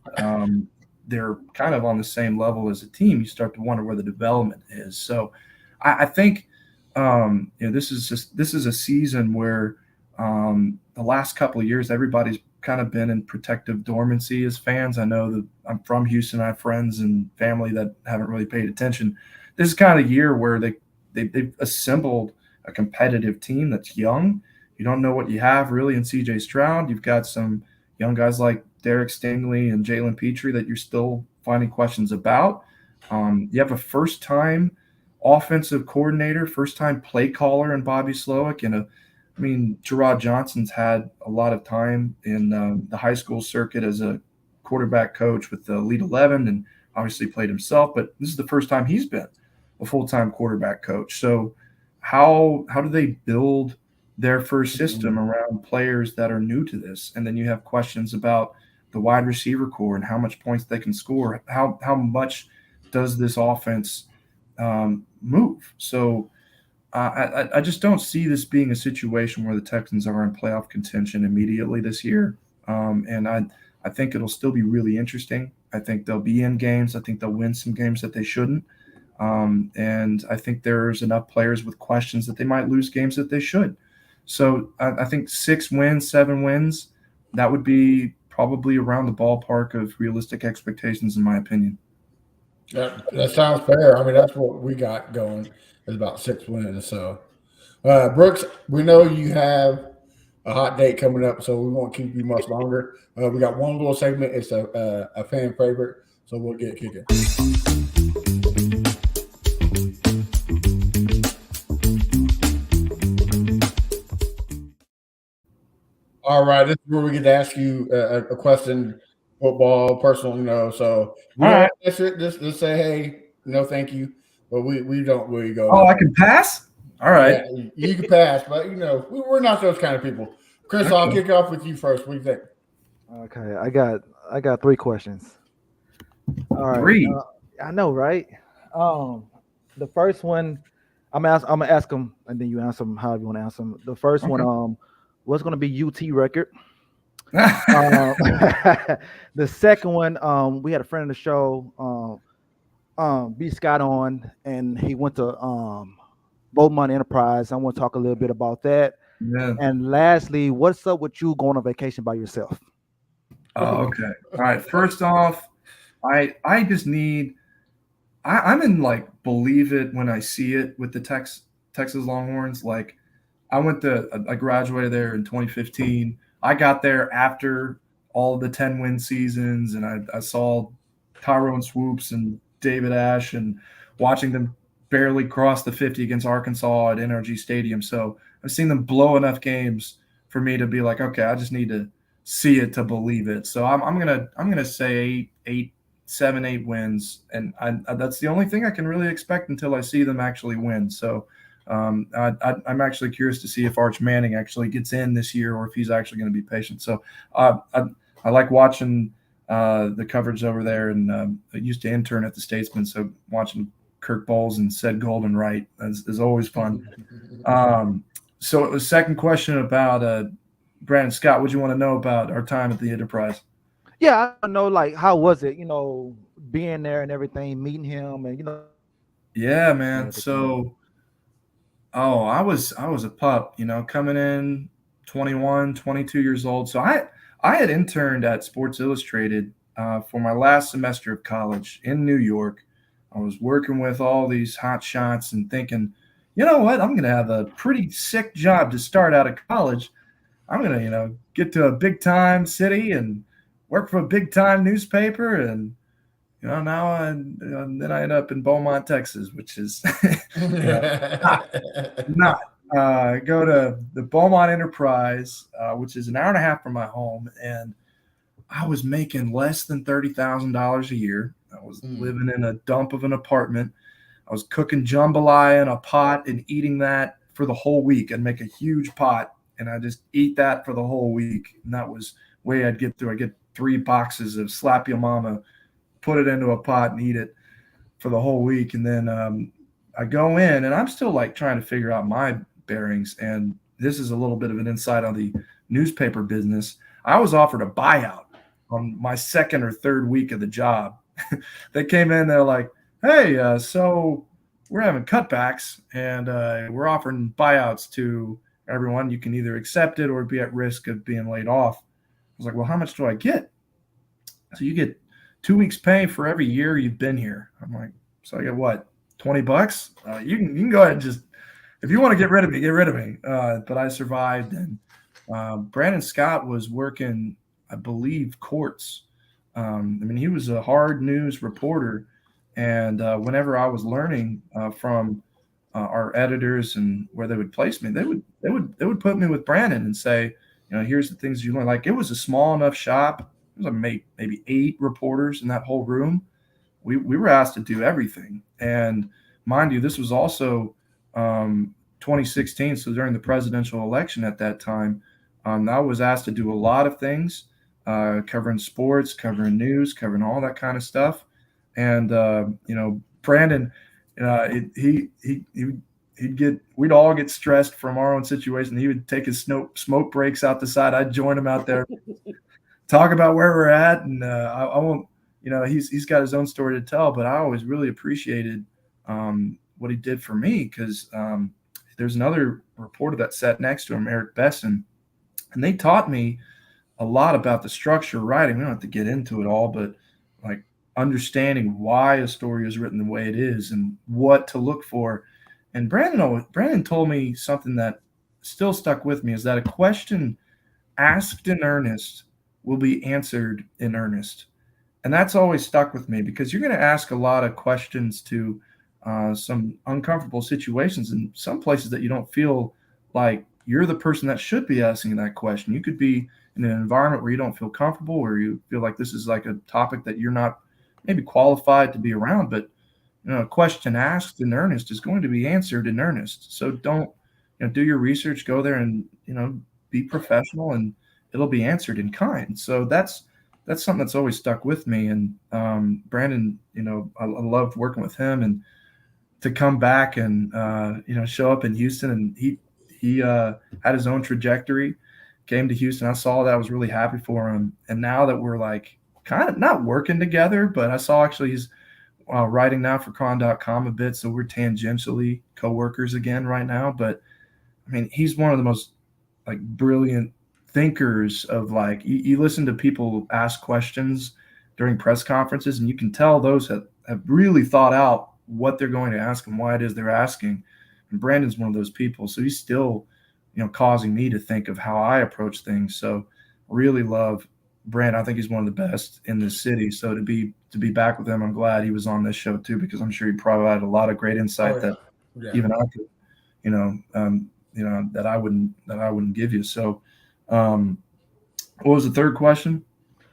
they're kind of on the same level as a team, you start to wonder where the development is. So I think this is a season where the last couple of years everybody's kind of been in protective dormancy as fans. I know that I'm from Houston. I have friends and family that haven't really paid attention. This is kind of a year where they've assembled a competitive team that's young. You don't know what you have really in C.J. Stroud. You've got some young guys like Derek Stingley and Jalen Pitre that you're still finding questions about. You have a first-time offensive coordinator, first-time play caller in Bobby Slowick, and I mean, Gerard Johnson's had a lot of time in the high school circuit as a quarterback coach with the Elite 11 and obviously played himself, but this is the first time he's been a full-time quarterback coach. So how do they build their first system around players that are new to this? And then you have questions about the wide receiver core and how much points they can score. How much does this offense move? So I just don't see this being a situation where the Texans are in playoff contention immediately this year. And I think it'll still be really interesting. I think they'll be in games. I think they'll win some games that they shouldn't. And I think there's enough players with questions that they might lose games that they should. So I think 6 wins, 7 wins, that would be probably around the ballpark of realistic expectations, in my opinion. That sounds fair. I mean, that's what we got going is about 6 wins. So, Brooks, we know you have a hot date coming up, so we won't keep you much longer. We got one little segment. It's a fan favorite, so we'll get kicking. All right, this is where we get to ask you a question, football, personal, So we don't answer it. Just say, hey, no, thank you. But we don't really go. Oh, I can pass? All right. Yeah, you can pass, but we're not those kind of people. Chris, I'll kick off with you first. What do you think? Okay, I got 3 questions. All right. 3. I know, right? The first one, I'm gonna ask them, and then you answer them however you want to answer them. The first one, what's going to be UT record? The second one, we had a friend of the show, B. Scott on, and he went to Beaumont Enterprise. I want to talk a little bit about that. Yeah. And lastly, what's up with you going on vacation by yourself? Oh, okay. All right. First off, I just need I'm in like believe it when I see it with the Texas Longhorns. Like I graduated there in 2015. I got there after all of the 10-win seasons, and I saw Tyrone Swoops and David Ash and watching them barely cross the 50 against Arkansas at NRG Stadium. So I've seen them blow enough games for me to be like, okay, I just need to see it to believe it. So I'm gonna say 7, 8 wins, and that's the only thing I can really expect until I see them actually win. So I'm actually curious to see if Arch Manning actually gets in this year or if he's actually going to be patient. So I like watching the coverage over there, and I used to intern at the Statesman, so watching Kirk Bowles and Ced Golden Wright is always fun. So the second question about Brandon Scott, what do you want to know about our time at the Enterprise? Yeah, I know, like, how was it, being there and everything, meeting him and, Yeah, man. So, I was a pup, coming in 21, 22 years old. So I had interned at Sports Illustrated for my last semester of college in New York. I was working with all these hot shots and thinking, you know what, I'm going to have a pretty sick job to start out of college. I'm going to, get to a big time city and work for a big time newspaper. And, then I end up in Beaumont, Texas, which is not. Go to the Beaumont Enterprise, which is an hour and a half from my home. And I was making less than $30,000 a year. I was living in a dump of an apartment. I was cooking jambalaya in a pot and eating that for the whole week. I'd make a huge pot, and I just eat that for the whole week. And that was the way I'd get through. I get 3 boxes of Slap Your Mama, put it into a pot and eat it for the whole week. And then I go in, and I'm still like trying to figure out my bearings. And this is a little bit of an insight on the newspaper business. I was offered a buyout on my 2nd or 3rd week of the job. They came in, they're like, hey, so we're having cutbacks, and we're offering buyouts to everyone. You can either accept it or be at risk of being laid off. I was like, well, how much do I get? So you get 2 weeks pay for every year you've been here. I'm like, so I get what, $20? You can go ahead and just, if you want to get rid of me, get rid of me. But I survived, and Brandon Scott was working, I believe, courts. He was a hard news reporter, and whenever I was learning from our editors and where they would place me, they they would put me with Brandon and say, here's the things you learn. Like, it was a small enough shop. There was maybe 8 reporters in that whole room. We were asked to do everything. And mind you, this was also 2016. So during the presidential election at that time, I was asked to do a lot of things, covering sports, covering news, covering all that kind of stuff. And, Brandon, we'd all get stressed from our own situation. He would take his smoke breaks out the side. I'd join him out there, talk about where we're at. And I won't, he's got his own story to tell, but I always really appreciated what he did for me, because there's another reporter that sat next to him, Eric Besson, and they taught me a lot about the structure of writing. We don't have to get into it all, but like understanding why a story is written the way it is and what to look for. And Brandon told me something that still stuck with me, is that a question asked in earnest will be answered in earnest. And that's always stuck with me, because you're going to ask a lot of questions to some uncomfortable situations in some places that you don't feel like you're the person that should be asking that question. You could be in an environment where you don't feel comfortable, where you feel like this is like a topic that you're not maybe qualified to be around, but a question asked in earnest is going to be answered in earnest. So don't, do your research, go there and, be professional, and it'll be answered in kind. So that's something that's always stuck with me. And Brandon, I loved working with him, and to come back and, show up in Houston, and he had his own trajectory, came to Houston. I saw that. I was really happy for him. And now that we're like kind of not working together, but I saw actually he's writing now for Chron.com a bit. So we're tangentially coworkers again right now. But I mean, he's one of the most like brilliant thinkers of like, you listen to people ask questions during press conferences, and you can tell those have really thought out what they're going to ask and why it is they're asking. And Brandon's one of those people. So he's still, causing me to think of how I approach things. So really love Brandon. I think he's one of the best in this city. So to be back with him, I'm glad he was on this show too, because I'm sure he probably had a lot of great insight that even I could, that I wouldn't give you. So what was the third question?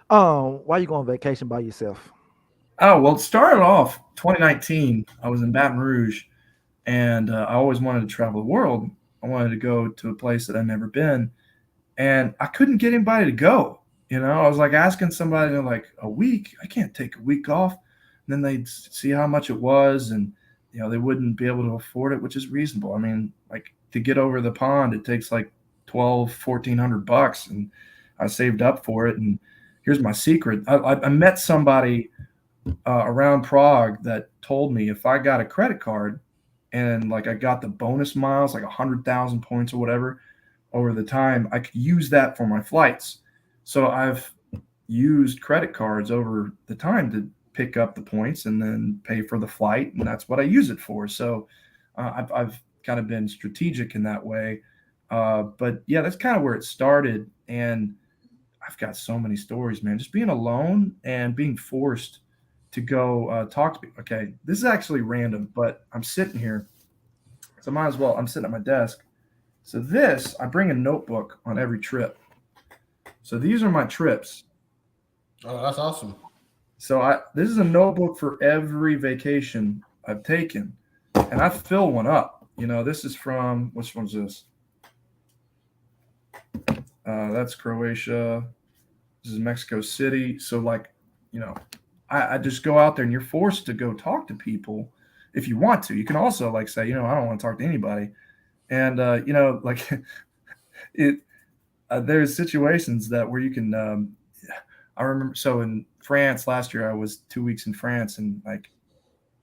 Why you go on vacation by yourself? Oh, well, it started off 2019. I was in Baton Rouge, and I always wanted to travel the world. I wanted to go to a place that I'd never been, and I couldn't get anybody to go. I was like asking somebody, and they're like, a week? I can't take a week off. And then they'd see how much it was, and, they wouldn't be able to afford it, which is reasonable. I mean, like to get over the pond, it takes like $1,400, and I saved up for it. And here's my secret. I met somebody around Prague that told me if I got a credit card and like I got the bonus miles, like 100,000 points or whatever over the time, I could use that for my flights. So I've used credit cards over the time to pick up the points and then pay for the flight, and that's what I use it for. So I've kind of been strategic in that way. But yeah, that's kind of where it started. And I've got so many stories, man, just being alone and being forced to go talk to people. Okay, this is actually random, but I'm sitting here, so I might as well. I'm sitting at my desk. So I bring a notebook on every trip. So these are my trips. Oh, that's awesome. So this is a notebook for every vacation I've taken, and I fill one up. This is from, which one's this? That's Croatia. This is Mexico City. So like, I just go out there, and you're forced to go talk to people if you want to. You can also like say, I don't want to talk to anybody. And, like there's situations where you can, I remember, so in France last year, I was 2 weeks in France, and like,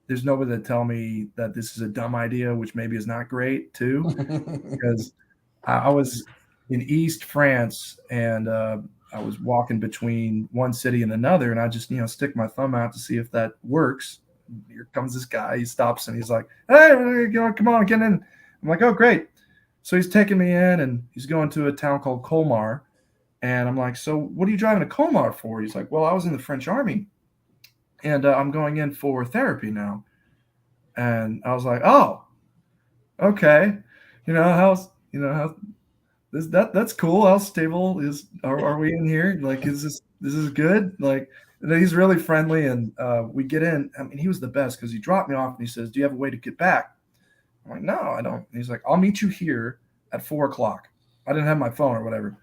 there's nobody that tell me that this is a dumb idea, which maybe is not great too, because I was in East France, and I was walking between one city and another, and I just, stick my thumb out to see if that works. Here comes this guy. He stops, and he's like, "Hey, come on, get in." I'm like, "Oh, great." So he's taking me in, and he's going to a town called Colmar. And I'm like, "So what are you driving to Colmar for?" He's like, "Well, I was in the French army, and I'm going in for therapy now." And I was like, "Oh, okay. how that's cool. How stable are we in here? Like, is this good? Like, and he's really friendly, and we get in. I mean, he was the best because he dropped me off and he says, "Do you have a way to get back?" I'm like, "No, I don't." And he's like, "I'll meet you here at 4:00." I didn't have my phone or whatever,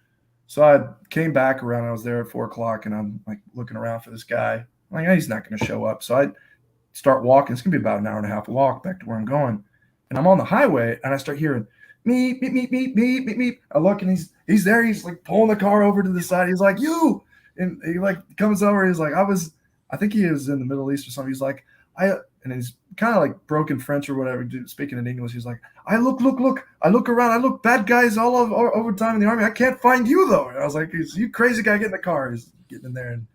so I came back around. I was there at 4:00, and I'm like looking around for this guy. I'm like, he's not going to show up. So I start walking. It's going to be about an hour and a half walk back to where I'm going, and I'm on the highway, and I start hearing meep, meep, meep, meep, meep, meep, meep. I look, and he's there. He's like pulling the car over to the side. He's like, "You," and he like comes over. He's like, I think he was in the Middle East or something. He's like, and he's kind of like broken French or whatever, speaking in English. He's like, I look. I look around. I look, bad guys all over time in the army. I can't find you though. And I was like, you crazy guy, get in the car. He's getting in there, and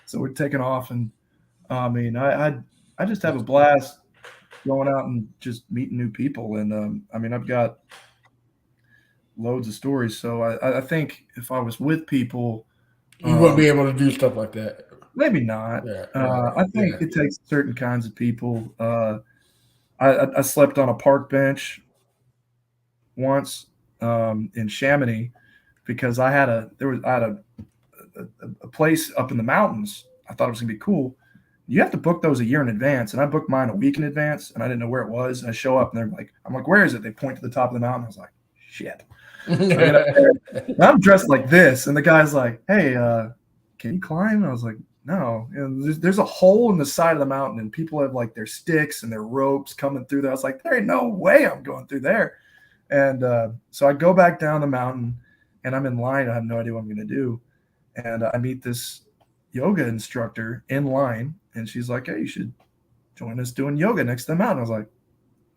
so we're taking off. And I mean, I just have a blast going out and just meeting new people. And I mean, I've got loads of stories. So I think if I was with people, you wouldn't be able to do stuff like that. Maybe not. Yeah, I think it takes certain kinds of people. I slept on a park bench once in Chamonix because I had a place up in the mountains. I thought it was gonna be cool. You have to book those a year in advance, and I booked mine a week in advance, and I didn't know where it was. And I show up, and they're like, "I'm like, where is it?" They point to the top of the mountain. I was like, "Shit." So I get up there, and I'm dressed like this, and the guy's like, "Hey, can you climb?" And I was like, "No." There's a hole in the side of the mountain, and people have like their sticks and their ropes coming through there. I was like, "There ain't no way I'm going through there." And so I go back down the mountain, and I'm in line. I have no idea what I'm going to do, and I meet this yoga instructor in line, and she's like, "Hey, you should join us doing yoga next to the mountain." I was like,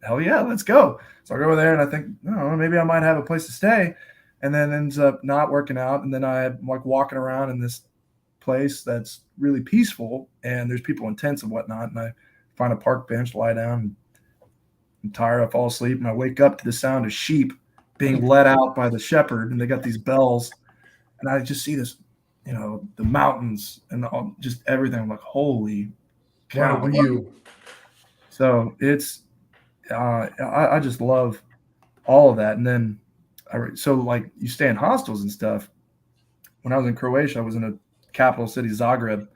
"Hell yeah, let's go." So I go over there, and I think, "Oh, maybe I might have a place to stay," and then ends up not working out. And then I'm like walking around in this place that's really peaceful, and there's people in tents and whatnot, and I find a park bench, lie down, I'm tired, I fall asleep, and I wake up to the sound of sheep being let out by the shepherd, and they got these bells, and I just see this, the mountains and just everything. I'm like, holy cow. What you? So it's I just love all of that. And then so like you stay in hostels and stuff. When I was in Croatia, I was in a capital city, Zagreb,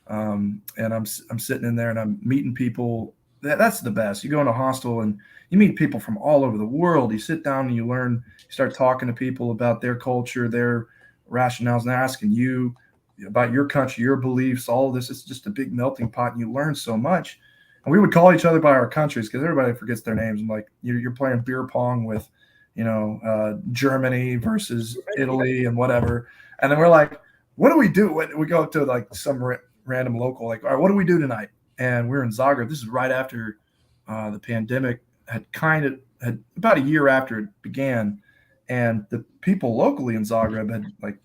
and I'm sitting in there and I'm meeting people. That's the best. You go in a hostel and you meet people from all over the world. You sit down and you learn, you start talking to people about their culture, their rationales, and they're asking you about your country, your beliefs, all of this. It's just a big melting pot, and you learn so much. And we would call each other by our countries because everybody forgets their names. And like you're playing beer pong with, Germany versus Italy and whatever. And then we're like, what do we do? We go up to like some random local, like, all right, what do we do tonight? And we're in Zagreb. This is right after the pandemic had about a year after it began. And the people locally in Zagreb had like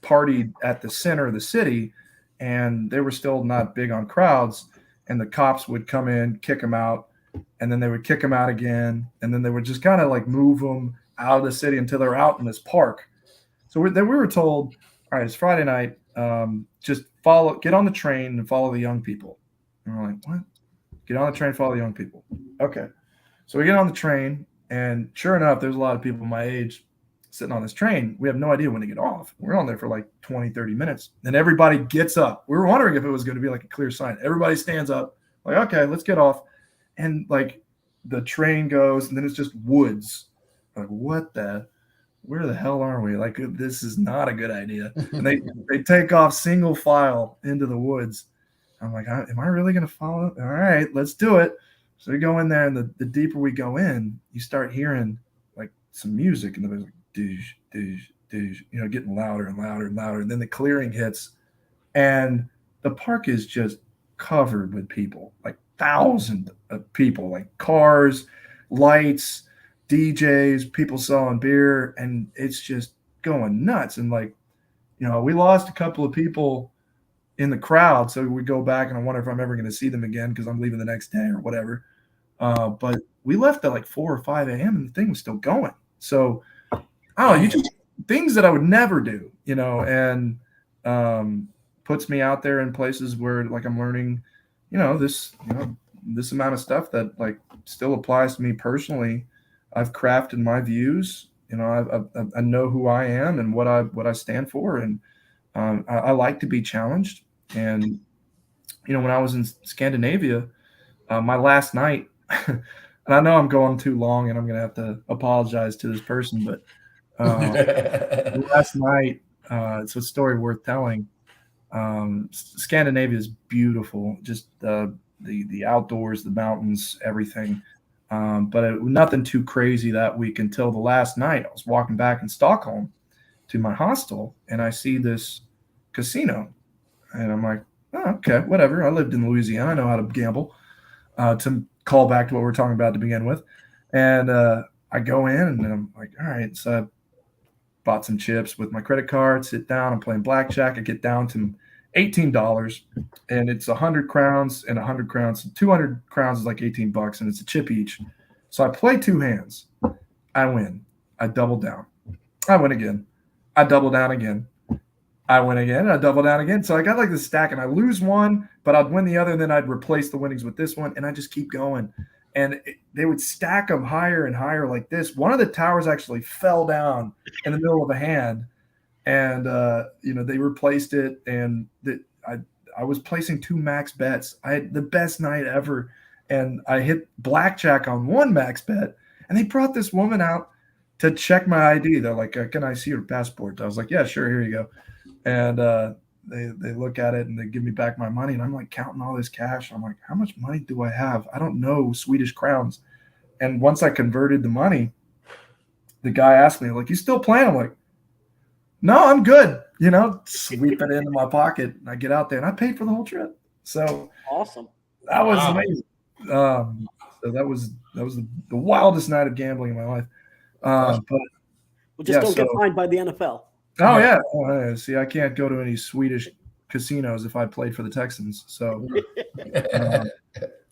partied at the center of the city, and they were still not big on crowds. And the cops would come in, kick them out, and then they would kick them out again. And then they would just kind of like move them out of the city until they're out in this park. So we were told, all right, it's Friday night. Just get on the train and follow the young people. And we're like, what? Get on the train, follow the young people. Okay. So we get on the train, and sure enough, there's a lot of people my age sitting on this train. We have no idea when to get off. We're on there for like 20, 30 minutes. Then everybody gets up. We were wondering if it was going to be like a clear sign. Everybody stands up, like, okay, let's get off. And like the train goes, and then it's just woods. Like, where the hell are we? Like, this is not a good idea. And they take off single file into the woods. I'm like, am I really going to follow? All right, let's do it. So we go in there, and the deeper we go in, you start hearing like some music, and there's like doosh, doosh, doosh, getting louder and louder and louder. And then the clearing hits, and the park is just covered with people, like thousands of people, like cars, lights, DJs, people selling beer, and it's just going nuts. And like, we lost a couple of people in the crowd, so we go back, and I wonder if I'm ever going to see them again because I'm leaving the next day or whatever. But we left at like 4 or 5 a.m. and the thing was still going. So I don't know, you just things that I would never do, and puts me out there in places where like I'm learning, this amount of stuff that like still applies to me personally. I've crafted my views You know, I know who I am and what I stand for, and I like to be challenged. And you know, when I was in Scandinavia, my last night, and I know I'm going too long, and I'm going to have to apologize to this person, but last night, it's a story worth telling. Scandinavia is beautiful, just the outdoors, the mountains, everything. But nothing too crazy that week until the last night. I was walking back in Stockholm to my hostel, and I see this casino, and I'm like, oh, okay, whatever. I lived in Louisiana. I know how to gamble. To call back to what we were talking about to begin with, and I go in, and I'm like, all right. So I bought some chips with my credit card. Sit down. I'm playing blackjack. I get down to $18, and it's 100 crowns and 100 crowns. 200 crowns is like $18, and it's a chip each. So I play 2 hands. I win. I double down. I win again. I double down again. I win again. I double down again. So I got like this stack, and I lose one, but I'd win the other, and then I'd replace the winnings with this one, and I just keep going. And they would stack them higher and higher like this. One of the towers actually fell down in the middle of a hand, and you know, they replaced it. And I was placing 2 max bets. I had the best night ever, and I hit blackjack on 1 max bet, and they brought this woman out to check my ID. They're like, "Can I see your passport?" I was like, "Yeah, sure. Here you go." And they look at it, and they give me back my money, and I'm like counting all this cash. I'm like, how much money do I have? I don't know Swedish crowns. And once I converted the money, the guy asked me, like, "You still playing?" I'm like, "No, I'm good." You know, sweep it into my pocket, and I get out there, and I paid for the whole trip. So Awesome. that was amazing. So that was the wildest night of gambling in my life. But Well, just don't get fined by the NFL. Oh yeah. See, I can't go to any Swedish casinos if I played for the Texans. So,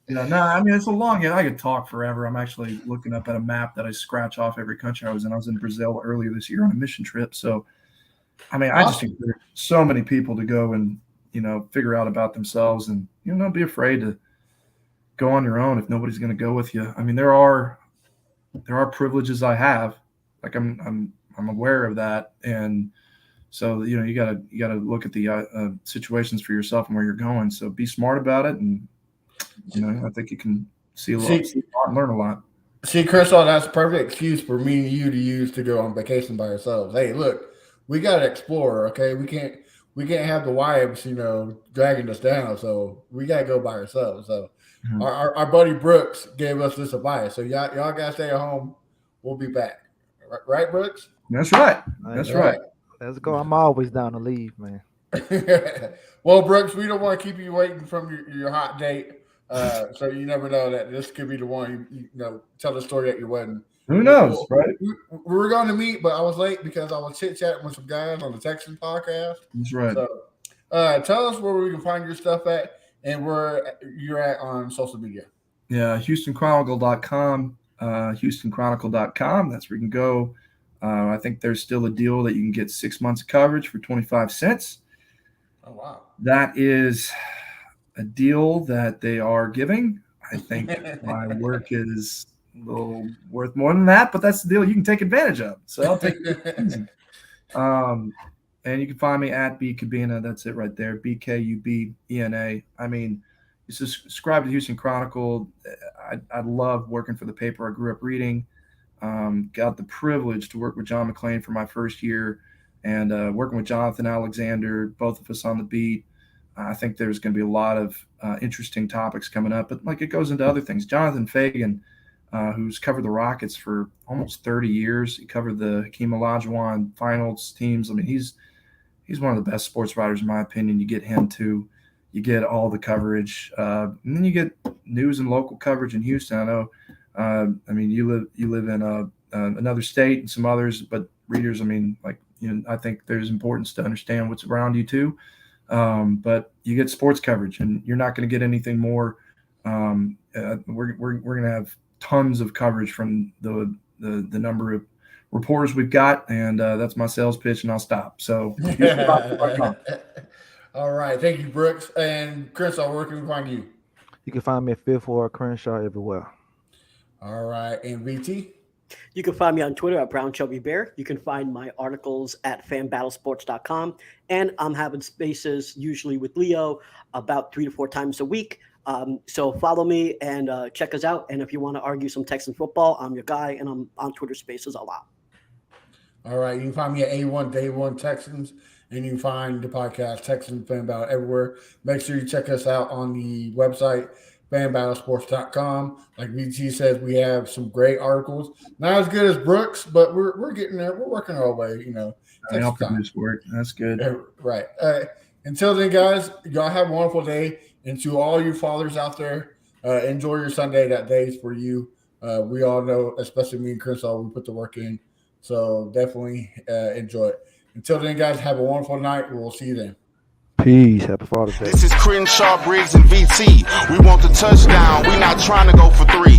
no, I mean, it's a long. I could talk forever. I'm actually looking up at a map that I scratch off every country I was in. I was in Brazil earlier this year on a mission trip. So, I mean, I just encourage so many people to go and, you know, figure out about themselves, and, you know, don't be afraid to go on your own if nobody's going to go with you. I mean, there are privileges I have. Like I'm aware of that, and so, you know, you gotta look at the situations for yourself and where you're going. So be smart about it, and, you know, I think you can see a lot and learn a lot. See, Crystal, that's a perfect excuse for me and you to use to go on vacation by ourselves. Hey, look, we gotta explore. Okay, we can't have the wives, you know, dragging us down. So we gotta go by ourselves. So our buddy Brooks gave us this advice. So y'all gotta stay at home. We'll be back. Right, Brooks? That's right. That's right. Let's go. I'm always down to leave, man. Well, Brooks, we don't want to keep you waiting from your hot date. So you never know that this could be the one, you know, tell the story at your wedding. Who knows, right? We were going to meet, but I was late because I was chit-chatting with some guys on the Texans podcast. That's right. So tell us where we can find your stuff at and where you're at on social media. Yeah, HoustonChronicle.com. HoustonChronicle.com. That's where you can go. I think there's still a deal that you can get 6 months of coverage for 25 cents. Oh, wow. That is a deal that they are giving. I think my work is a little worth more than that, but that's the deal you can take advantage of. So I'll take it. And you can find me at B Kubena. That's it right there. BKUBENA. I mean, you subscribe to the Houston Chronicle. I love working for the paper I grew up reading. Got the privilege to work with John McClain for my first year, and working with Jonathan Alexander, both of us on the beat. I think there's going to be a lot of interesting topics coming up, but like it goes into other things. Jonathan Fagan, who's covered the Rockets for almost 30 years. He covered the Hakeem Olajuwon finals teams. I mean, he's one of the best sports writers, in my opinion. You get him too. You get all the coverage, and then you get news and local coverage in Houston. I know. I mean, you live in another state and some others, but readers, I mean, like, you know, I think there's importance to understand what's around you too. But you get sports coverage, and you're not going to get anything more. We're going to have tons of coverage from the number of reporters we've got, and that's my sales pitch, and I'll stop. So. All right. Thank you, Brooks. And Crenshaw, where can we find you? You can find me at 5th Ward Crenshaw everywhere. All right. And VT? You can find me on Twitter at Brown Chubby Bear. You can find my articles at fanbattlesports.com. And I'm having spaces usually with Leo about 3 to 4 times a week. So follow me and check us out. And if you want to argue some Texan football, I'm your guy, and I'm on Twitter Spaces a lot. All right. You can find me at A1 Day One Texans, and you can find the podcast Texan Fan Battle everywhere. Make sure you check us out on the website, fanbattlesports.com. Like BT says, we have some great articles. Not as good as Brooks, but we're getting there. We're working our way, you know. I'll produce work. That's good. Right. Until then, guys, y'all have a wonderful day. And to all you fathers out there, enjoy your Sunday. That day is for you. We all know, especially me and Chris, we put the work in. So definitely enjoy it. Until then, guys, have a wonderful night. We'll see you then. Peace. Happy Father's Day. This is Crenshaw, Briggs, and VT. We want the touchdown. We not trying to go for 3.